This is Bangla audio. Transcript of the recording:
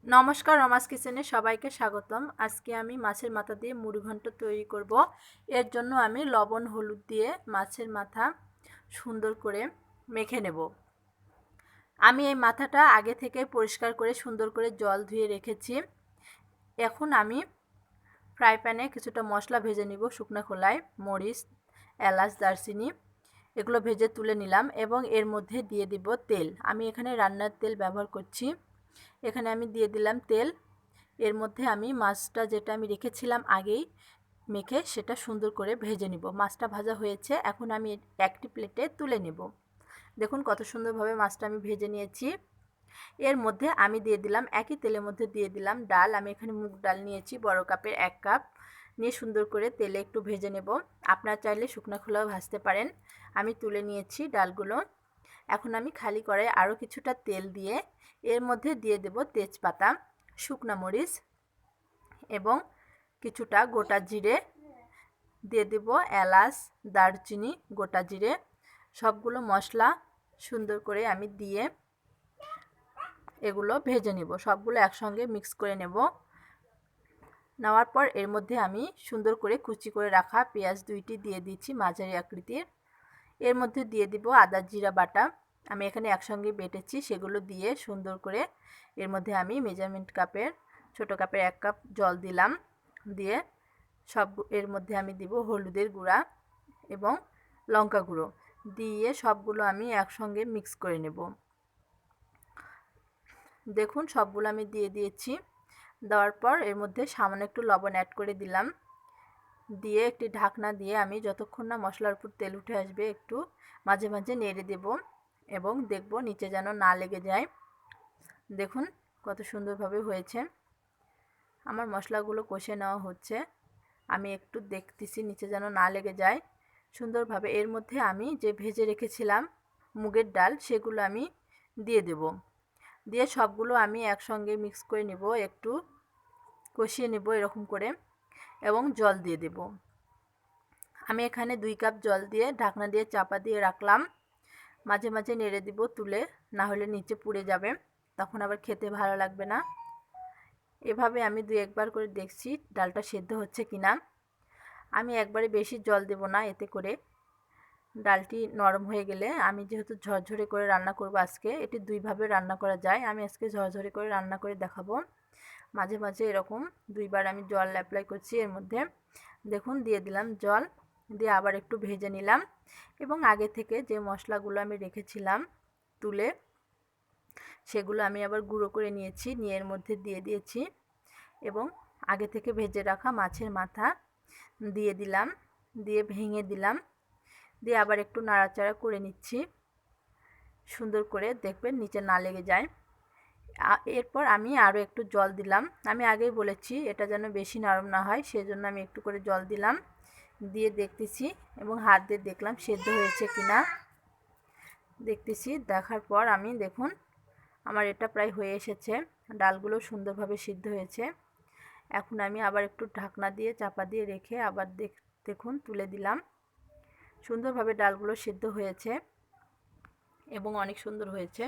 নমস্কার, রমাস কিচেনে সবাইকে স্বাগতম। আজকে আমি মাছের মাথা দিয়ে মুড়ি ঘন্ট তৈরি করব। এর জন্য আমি লবণ হলুদ দিয়ে মাছের মাথা সুন্দর করে মেখে নেব। আমি এই মাথাটা আগে থেকে পরিষ্কার করে সুন্দর করে জল ধুয়ে রেখেছি। এখন আমি ফ্রাই প্যানে কিছুটা মশলা ভেজে নিব। শুকনো খোলায় মরিচ, এলাচ, দারচিনি এগুলো ভেজে তুলে নিলাম এবং এর মধ্যে দিয়ে দিব তেল। আমি এখানে রান্নার তেল ব্যবহার করছি। এখানে আমি দিয়ে দিলাম তেল। এর মধ্যে আমি মাছটা যেটা আমি রেখেছিলাম আগেই মেখে সেটা সুন্দর করে ভেজে নিব। মাছটা ভাজা হয়েছে, এখন আমি একটি প্লেটে তুলে নেব। দেখুন কত সুন্দরভাবে মাছটা আমি ভেজে নিয়েছি। এর মধ্যে আমি দিয়ে দিলাম একই তেলের মধ্যে দিয়ে দিলাম ডাল। আমি এখানে মুগ ডাল নিয়েছি বড় কাপের 1 কাপ, নিয়ে সুন্দর করে তেলে একটু ভেজে নেব। আপনারা চাইলে শুকনো খোলাও ভাজতে পারেন। আমি তুলে নিয়েছি ডালগুলো। এখন আমি খালি কড়াই আরও কিছুটা তেল দিয়ে এর মধ্যে দিয়ে দেব তেজপাতা, শুকনো মরিচ এবং কিছুটা গোটা জিরে, দিয়ে দেব এলাচ, দারচিনি, গোটা জিরে। সবগুলো মশলা সুন্দর করে আমি দিয়ে এগুলো ভেজে নেব। সবগুলো একসঙ্গে মিক্স করে নেব। নেওয়ার পর এর মধ্যে আমি সুন্দর করে কুচি করে রাখা পেঁয়াজ 2টি দিয়ে দিচ্ছি মাঝারি আকৃতির। এর মধ্যে দিয়ে দিব আদা জিরা বাটা। আমি এখানে একসঙ্গে বেটেছি, সেগুলো দিয়ে সুন্দর করে এর মধ্যে আমি মেজারমেন্ট কাপের ছোটো কাপের 1 কাপ জল দিলাম। দিয়ে সব এর মধ্যে আমি দিব হলুদের গুঁড়া এবং লঙ্কা গুঁড়ো, দিয়ে সবগুলো আমি একসঙ্গে মিক্স করে নেব। দেখুন সবগুলো আমি দিয়ে দিয়েছি। দেওয়ার পর এর মধ্যে সামান্য একটু লবণ অ্যাড করে দিলাম। দিয়ে একটি ঢাকনা দিয়ে আমি যতক্ষণ না মশলার উপর তেল উঠে আসবে একটু মাঝে মাঝে নেড়ে দেব এবং দেখব নিচে যেন না লেগে যায়। দেখুন কত সুন্দরভাবে হয়েছে। আমার মশলাগুলো কষে নেওয়া হচ্ছে। আমি একটু দেখতেছি নিচে যেন না লেগে যায় সুন্দরভাবে। এর মধ্যে আমি যে ভেজে রেখেছিলাম মুগের ডাল সেগুলো আমি দিয়ে দেব। দিয়ে সবগুলো আমি একসঙ্গে মিক্স করে নেব, একটু কষিয়ে নেব এরকম করে এবং জল দিয়ে দেব। আমি এখানে 2 কাপ জল দিয়ে ঢাকনা দিয়ে চাপা দিয়ে রাখলাম। মাঝে মাঝে নেড়ে দিব তুলে, না হলে নিচে পুড়ে যাবে, তখন আবার খেতে ভালো লাগবে না। এভাবে আমি 2-1 বার করে দেখছি ডালটা সেদ্ধ হচ্ছে কিনা। আমি একবারে বেশি জল দেব না, এতে করে ডালটি নরম হয়ে গেলে, আমি যেহেতু ঝরঝরে করে রান্না করব আজকে, এটি 2 ভাবে রান্না করা যায়। আমি আজকে ঝরঝরে করে রান্না করে দেখাবো। মাঝে মাঝে এরকম 2 বার আমি জল অ্যাপ্লাই করছি এর মধ্যে। দেখুন দিয়ে দিলাম জল, দিয়ে আবার একটু ভেজে নিলাম এবং আগে থেকে যে মশলাগুলো আমি রেখেছিলাম তুলে সেগুলো আমি আবার গুঁড়ো করে নিয়েছি, নিয়ে এর মধ্যে দিয়ে দিয়েছি এবং আগে থেকে ভেজে রাখা মাছের মাথা দিয়ে দিলাম, দিয়ে ভেঙে দিলাম, দিয়ে আবার একটু নাড়াচাড়া করে নিচ্ছি সুন্দর করে, দেখবেন নিচে না লেগে যায়। এরপর আমি আরও একটু জল দিলাম। আমি আগেই বলেছি এটা যেন বেশি নরম না হয়, সেজন্য আমি একটু করে জল দিলাম। দিয়ে দেখতেছি এবং হাত দিয়ে দেখলাম সেদ্ধ হয়েছে কিনা। দেখতেছি, দেখার পর আমি দেখুন আমার এটা প্রায় হয়ে এসেছে। ডালগুলো সুন্দরভাবে সিদ্ধ হয়েছে। এখন আমি আবার একটু ঢাকনা দিয়ে চাপা দিয়ে রেখে আবার দেখুন তুলে দিলাম। সুন্দরভাবে ডালগুলো সিদ্ধ হয়েছে এবং অনেক সুন্দর হয়েছে।